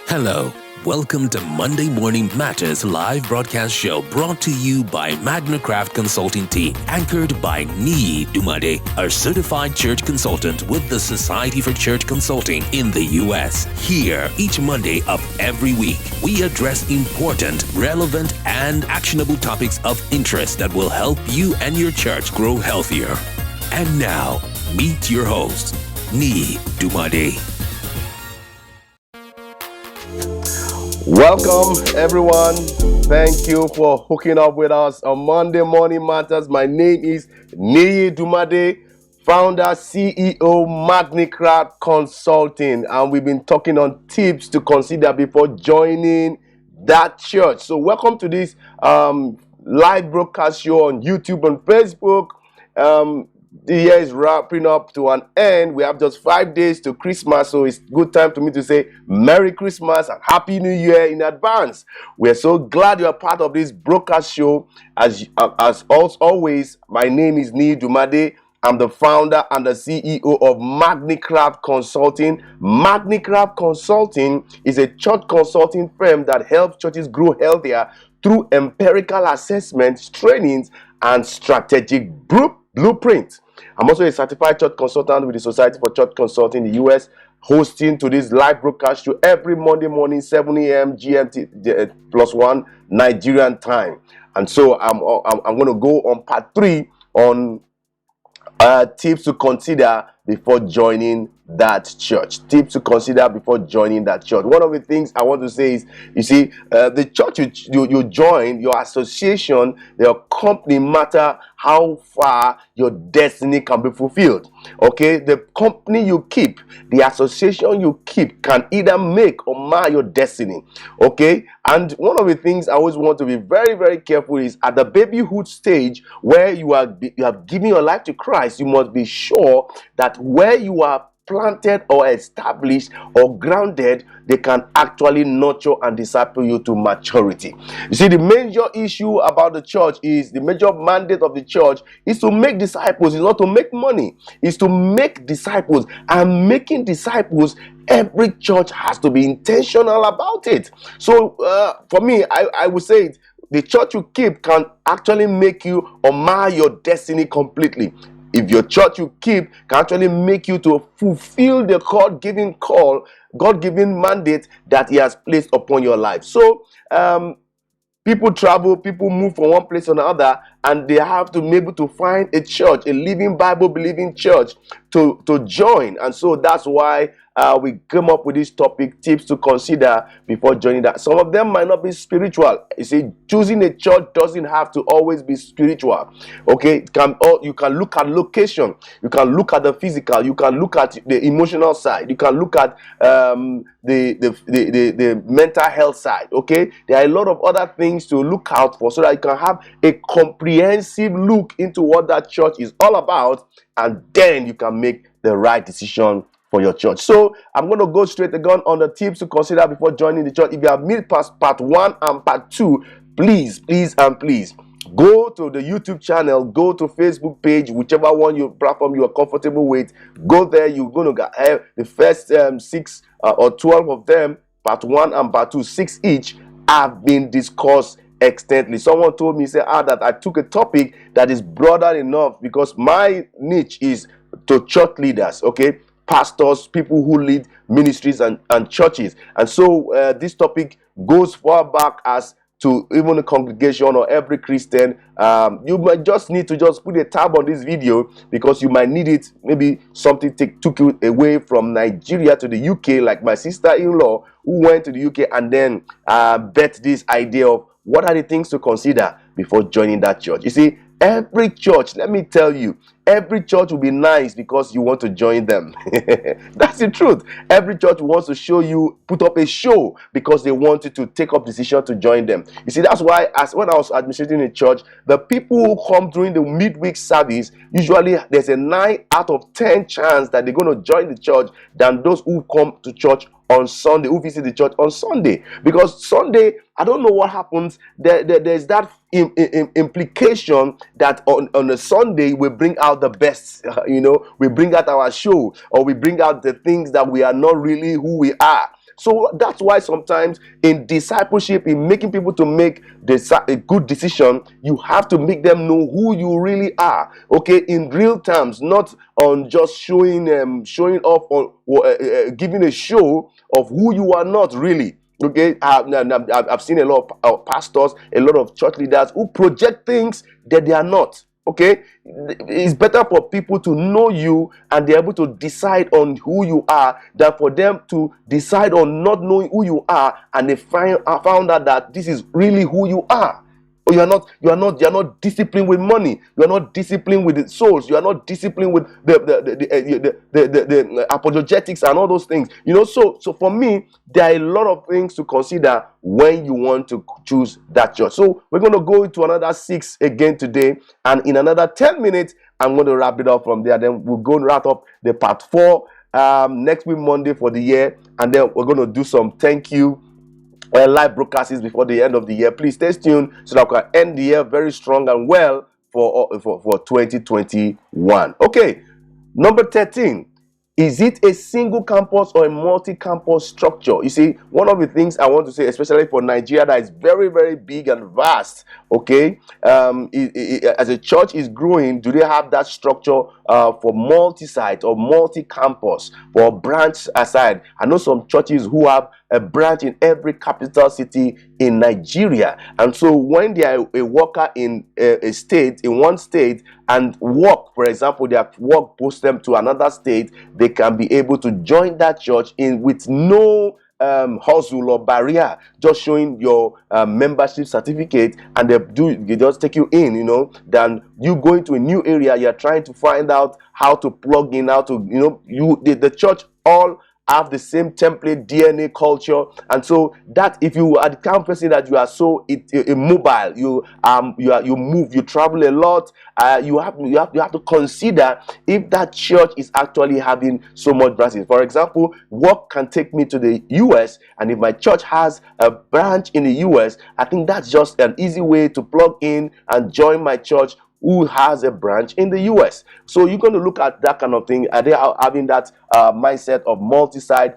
Hello, welcome to Monday Morning Matters live broadcast show brought to you by Magnicraft Consulting team, anchored by Niyi Dunmade, a certified church consultant with the Society for Church Consulting in the U.S. Here, each Monday of every week, we address important, relevant, and actionable topics of interest that will help you and your church grow healthier. And now, meet your host, Niyi Dunmade. Welcome, everyone. Thank you for hooking up with us on Monday Morning Matters. My name is Niyi Dunmade, founder, CEO, Magnicraft Consulting, and we've been talking on tips to consider before joining that church. So welcome to this live broadcast show on YouTube and Facebook. The year is wrapping up to an end. We have just 5 days to Christmas, so it's good time for me to say Merry Christmas and Happy New Year in advance. We are so glad you are part of this broadcast show. As always, my name is Niyi Dunmade. I'm the founder and the CEO of Magnicraft Consulting. Magnicraft Consulting is a church consulting firm that helps churches grow healthier through empirical assessments, trainings, and strategic blueprint. I'm also a certified church consultant with the Society for Church Consulting in the US, hosting to this live broadcast show every Monday morning, 7 a.m. GMT +1 Nigerian time. And so I'm going to go on part 3 on tips to consider before joining that church. Tips to consider before joining that church. One of the things I want to say is, you see, the church you join, your association, your company, matter how far your destiny can be fulfilled. Okay, the company you keep, the association you keep can either make or mar your destiny. Okay, and one of the things I always want to be very, very careful is at the babyhood stage where you have given your life to Christ, you must be sure that where you are planted or established or grounded, they can actually nurture and disciple you to maturity. You see, the major issue about the church is the major mandate of the church is to make disciples. It's not to make money. It's to make disciples. And making disciples, every church has to be intentional about it. So for me, I would say it, the church you keep can actually make you or mar your destiny completely. If your church you keep can actually make you to fulfill the God-given mandate that He has placed upon your life. So, people travel, people move from one place to another, and they have to be able to find a church, a living Bible-believing church to join. And so that's why we came up with this topic, tips to consider before joining that. Some of them might not be spiritual. You see, choosing a church doesn't have to always be spiritual. Okay, you can look at location, you can look at the physical, you can look at the emotional side, you can look at the mental health side. Okay, there are a lot of other things to look out for so that you can have a comprehensive look into what that church is all about, and then you can make the right decision for your church. So I'm going to go straight to gun on the tips to consider before joining the church. If you have missed part 1 and part 2, please go to the YouTube channel, go to Facebook page, whichever platform you are comfortable with. Go there. You're going to have the first 6 or 12 of them, part 1 and part 2, 6 each, have been discussed extensively. Someone told me, that I took a topic that is broader enough because my niche is to church leaders, okay, pastors, people who lead ministries and churches. And so this topic goes far back as to even a congregation or every Christian. You might just need to just put a tab on this video because you might need it. Maybe something took you away from Nigeria to the UK, like my sister-in-law who went to the UK and then bet this idea of what are the things to consider before joining that church. You see, Every church, let me tell you, every church will be nice because you want to join them. That's the truth. Every church wants to show you, put up a show because they want you to take up decision to join them. You see, that's why as when I was administrating a church, the people who come during the midweek service, usually there's a 9 out of 10 chance that they're going to join the church than those who come to church on Sunday, who visit the church on Sunday. Because Sunday, I don't know what happens. There's that implication that on a Sunday we bring out the best. We bring out our show, or we bring out the things that we are not really who we are. So that's why sometimes in discipleship, in making people to make a good decision, you have to make them know who you really are. Okay, in real terms, not on just showing off or giving a show of who you are not really. Okay, I've seen a lot of pastors, a lot of church leaders who project things that they are not. Okay, it's better for people to know you and they're able to decide on who you are than for them to decide on not knowing who you are and they found out that this is really who you are. You're not disciplined with money. You are not disciplined with the souls. You are not disciplined with the apologetics and all those things. So for me, there are a lot of things to consider when you want to choose that church. So we're going to go into another 6 again today, and in another 10 minutes, I'm going to wrap it up from there. Then we'll go and wrap up the part 4 next week Monday for the year, and then we're going to do some thank you live broadcasts before the end of the year. Please stay tuned so that we can end the year very strong and well for 2021. Okay, number 13. Is it a single campus or a multi-campus structure? You see, one of the things I want to say, especially for Nigeria, that is very, very big and vast. Okay, as a church is growing, do they have that structure for multi-site or multi-campus for branch aside? I know some churches who have a branch in every capital city in Nigeria, and so when they are a worker in a state, in one state, and work, for example, their work posts them to another state, they can be able to join that church in with no hustle or barrier, just showing your membership certificate, and they just take you in, than you going to a new area, you're trying to find out how to plug in, how to, the church all have the same template, DNA, culture, and so that if you are the kind of person that you are so immobile, you move, you travel a lot, you have to consider if that church is actually having so much branches. For example, work can take me to the US, and if my church has a branch in the US, I think that's just an easy way to plug in and join my church who has a branch in the US. So you're going to look at that kind of thing. Are they having that mindset of multi-site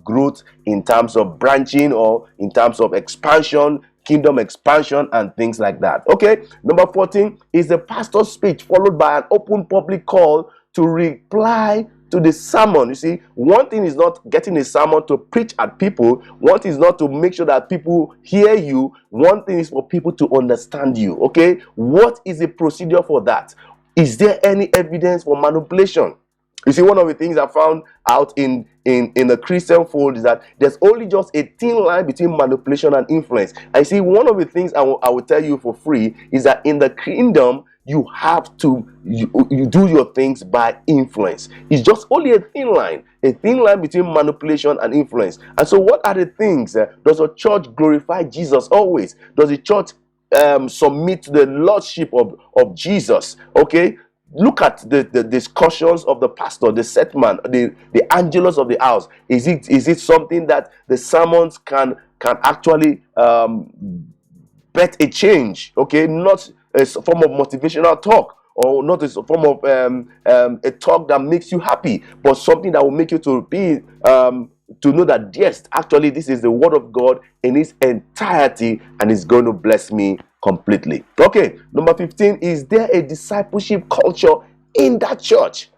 growth in terms of branching or in terms of expansion, kingdom expansion, and things like that? Okay, number 14 is the pastor's speech followed by an open public call to reply to the sermon. You see, one thing is not getting a sermon to preach at people. One thing is not to make sure that people hear you. One thing is for people to understand you. Okay, what is the procedure for that? Is there any evidence for manipulation? You see, one of the things I found out in the Christian fold is that there's only just a thin line between manipulation and influence. I see, one of the things I will tell you for free is that in the kingdom, you have to you do your things by influence. It's just only a thin line between manipulation and influence. And so what are the things? Does a church glorify Jesus always? Does the church submit to the lordship of Jesus? Okay, look at the discussions of the pastor, the set man, the angelos of the house. Is it something that the sermons can actually bet a change? Okay, not a form of motivational talk, or not a form of a talk that makes you happy, but something that will make you to be to know that yes, actually this is the word of God in its entirety and it's going to bless me completely. Okay, number 15, is there a discipleship culture in that church?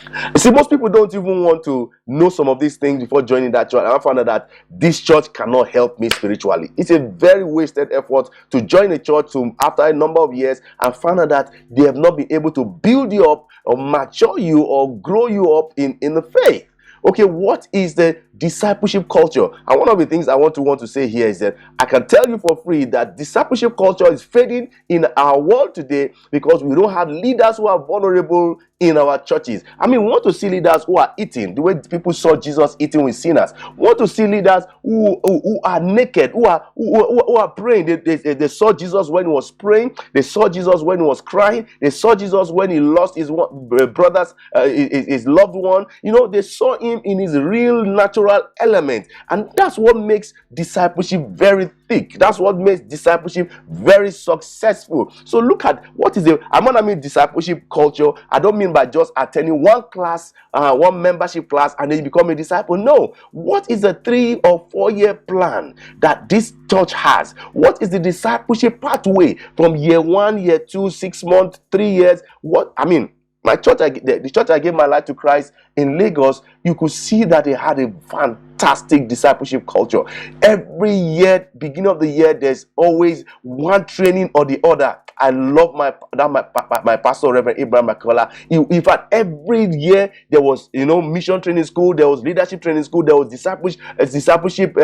You see, most people don't even want to know some of these things before joining that church. And I found out that this church cannot help me spiritually. It's a very wasted effort to join a church after a number of years and find out that they have not been able to build you up or mature you or grow you up in the faith. Okay, what is the discipleship culture? And one of the things I want to say here is that I can tell you for free that discipleship culture is fading in our world today because we don't have leaders who are vulnerable in our churches. I mean, we want to see leaders who are eating the way people saw Jesus eating with sinners. We want to see leaders who are naked, who are praying. They saw Jesus when he was praying. They saw Jesus when he was crying. They saw Jesus when he lost his brothers, his loved one. You know, they saw him in his real natural element, and that's what makes discipleship very thick. That's what makes discipleship very successful. So look at what is when I mean discipleship culture, I don't mean by just attending one class, one membership class, and then you become a disciple. No. What is the 3 or 4 year plan that this church has? What is the discipleship pathway from year 1, year 2, 6 months, 3 years? My church, the church I gave my life to Christ in Lagos, you could see that they had a fantastic discipleship culture. Every year, beginning of the year, there's always one training or the other. I love my pastor, Reverend Abraham Makola. In fact, every year there was, mission training school, there was leadership training school, there was discipleship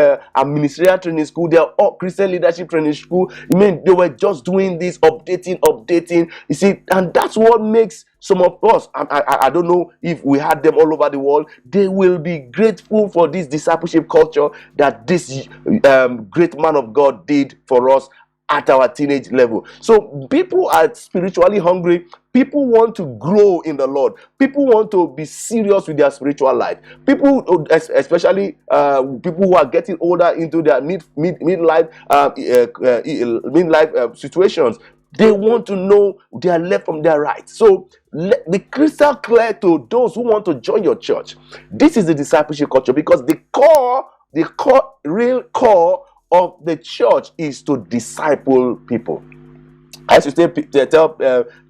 ministerial training school, there are Christian leadership training school. I mean, they were just doing this, updating. You see, and that's what makes some of us, I don't know if we had them all over the world, they will be grateful for this discipleship culture that this great man of God did for us at our teenage level. So people are spiritually hungry. People want to grow in the Lord. People want to be serious with their spiritual life. People, especially people who are getting older into their midlife situations, they want to know their left from their right. So be crystal clear to those who want to join your church. This is the discipleship culture, because the real core of the church is to disciple people. I used to tell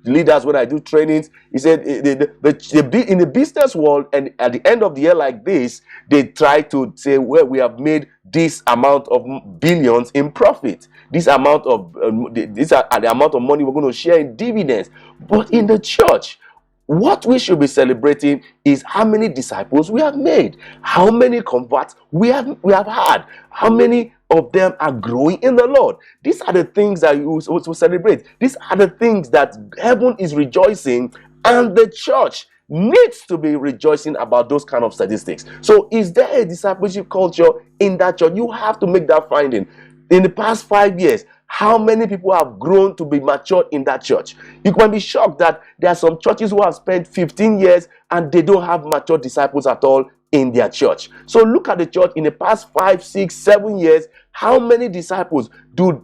leaders when I do trainings, he said in the business world, and at the end of the year like this, they try to say, well, we have made this amount of billions in profit. This amount of these are the amount of money we're going to share in dividends. But in the church, what we should be celebrating is how many disciples we have made, how many converts we have had, how many of them are growing in the Lord. These are the things that you will celebrate. These are the things that heaven is rejoicing, and the church needs to be rejoicing about those kind of statistics. So is there a discipleship culture in that church? You have to make that finding. In the past 5 years, how many people have grown to be matured in that church? You can be shocked that there are some churches who have spent 15 years and they don't have mature disciples at all in their church. So look at the church in the past 5, 6, 7 years. How many disciples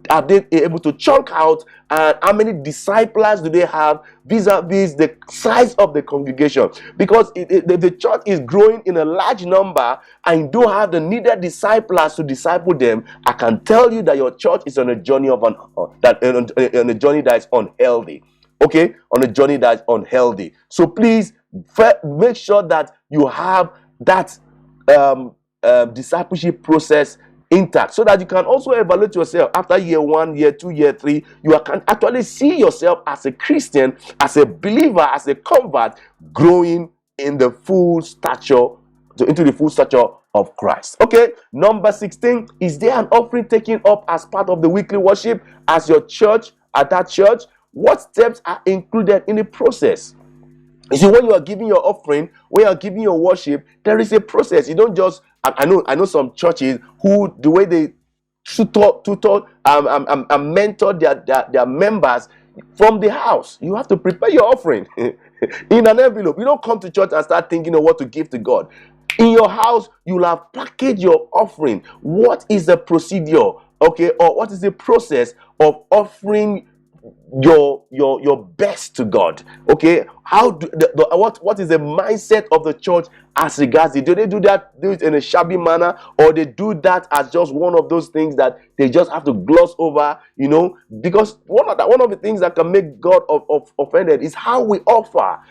are they able to chunk out, and how many disciples do they have vis-a-vis the size of the congregation? Because the church is growing in a large number and you don't have the needed disciples to disciple them, I can tell you that your church is on a journey on a journey that is unhealthy. Okay, on a journey that is unhealthy. So please make sure that you have that discipleship process intact, so that you can also evaluate yourself after year 1, year 2, year 3. You can actually see yourself as a Christian, as a believer, as a convert, growing in the full stature, into the full stature of Christ. Okay, number 16, is there an offering taken up as part of the weekly worship as your church, at that church? What steps are included in the process? You see, when you are giving your offering, when you are giving your worship, there is a process. You don't just, I know some churches who, the way they mentor their members from the house. You have to prepare your offering in an envelope. You don't come to church and start thinking of what to give to God. In your house, you'll have packaged your offering. What is the procedure, okay, or what is the process of offering your best to God? Okay, how what is the mindset of the church as regards it? Do they do it in a shabby manner, or they do that as just one of those things that they just have to gloss over? Because one of the things that can make God offended is how we offer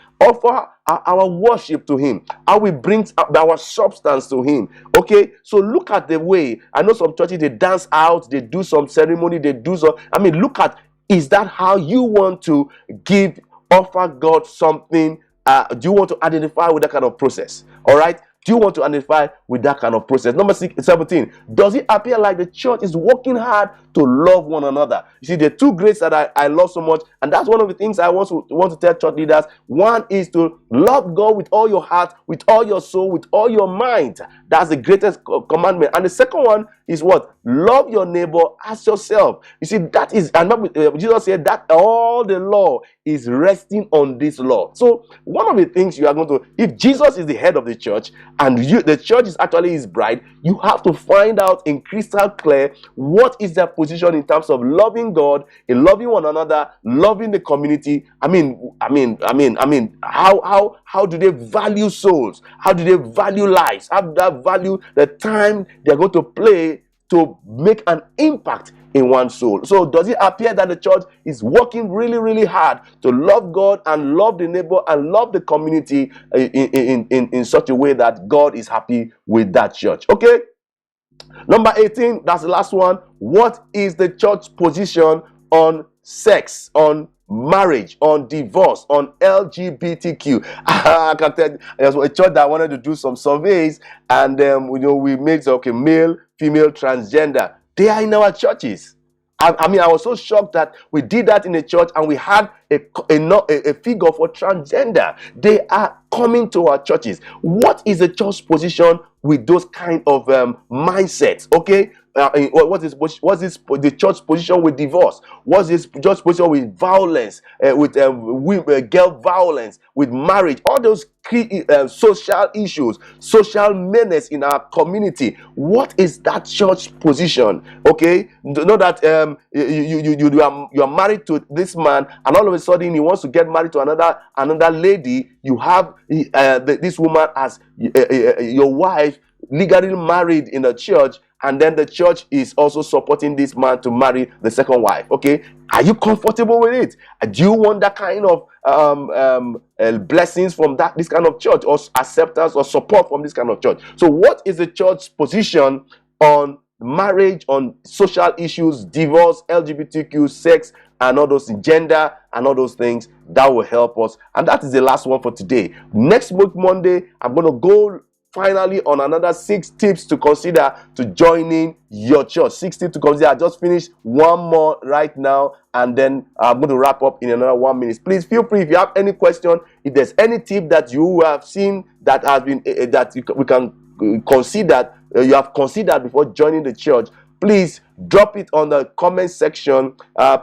our worship to Him, how we bring our substance to Him. Okay, so look at the way, I know some churches, they dance out, they do some ceremony, they do some, look at, is that how you want to offer God something? Do you want to identify with that kind of process? All right. Do you want to identify with that kind of process? Number 17, does it appear like the church is working hard to love one another? You see, the two grades that I love so much, and that's one of the things I want to tell church leaders. One is to love God with all your heart, with all your soul, with all your mind. That's the greatest commandment. And the second one is what? Love your neighbor as yourself. You see, that is, and Jesus said that all the law is resting on this law. So one of the things you are going to, if Jesus is the head of the church and the church is actually his bride, you have to find out in crystal clear what is their position in terms of loving God, in loving one another, loving the community. How do they value souls? How do they value lives? How do they value the time they're going to play to make an impact in one soul? So does it appear that the church is working really, really hard to love God and love the neighbor and love the community in such a way that God is happy with that church? Okay. Number 18, that's the last one. What is the church position on sex, on marriage, on divorce, on LGBTQ? I can tell you, there's a church that wanted to do some surveys, and we made male, female, transgender. They are in our churches. I was so shocked that we did that in a church and we had a figure for transgender. They are coming to our churches. What is the church position with those kind of mindsets? Okay. What is the church position with divorce? What's this church position with violence, with girl violence, with marriage? All those social issues, social menace in our community. What is that church position? Okay, know that you are married to this man, and all of a sudden he wants to get married to another lady. You have this woman as your wife, legally married in a church, and then the church is also supporting this man to marry the second wife. Okay, are you comfortable with it? Do you want that kind of blessings from this kind of church, or acceptance or support from this kind of church? So what is the church's position on marriage, on social issues, divorce, LGBTQ, sex, and all those, gender, and all those things? That will help us. And that is the last one for today. Next week, Monday, I'm going to go finally on another 6 tips to consider to joining your church. 6 tips to consider. I just finished one more right now, and then I'm going to wrap up in another 1 minute. Please feel free, if you have any question, if there's any tip that you have seen that has been we can consider, you have considered before joining the church, please drop it on the comment section.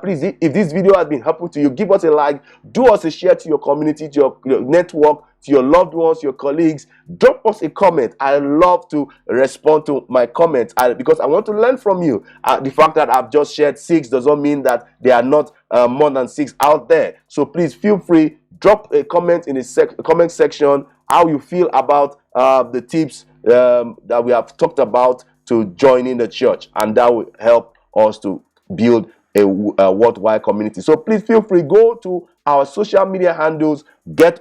Please, if this video has been helpful to you, give us a like, do us a share to your community, to your network, to your loved ones, your colleagues. Drop us a comment. I love to respond to my comments because I want to learn from you. The fact that I've just shared 6 does not mean that there are not more than 6 out there. So please feel free, drop a comment in the comment section how you feel about the tips that we have talked about to joining the church, and that will help us to build a worldwide community. So please feel free, go to our social media handles, there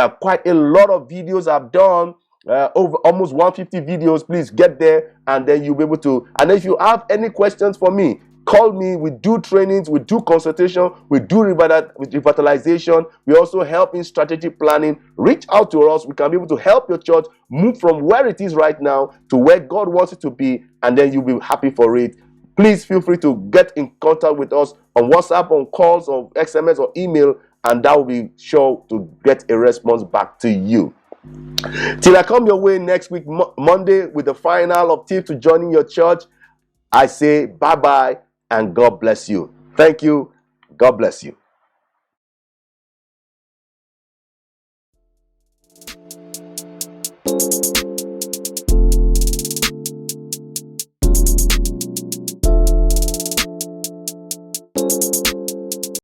are quite a lot of videos I've done, over almost 150 videos. Please get there, and then you'll be able to, and if you have any questions for me, call me. We do trainings, we do consultation, we do revitalization. We also help in strategic planning. Reach out to us. We can be able to help your church move from where it is right now to where God wants it to be, and then you'll be happy for it. Please feel free to get in contact with us on WhatsApp, on calls, or SMS, or email, and that will be sure to get a response back to you. Till I come your way next week, Monday, with the final of tips to joining your church, I say bye-bye and God bless you. Thank you. God bless you.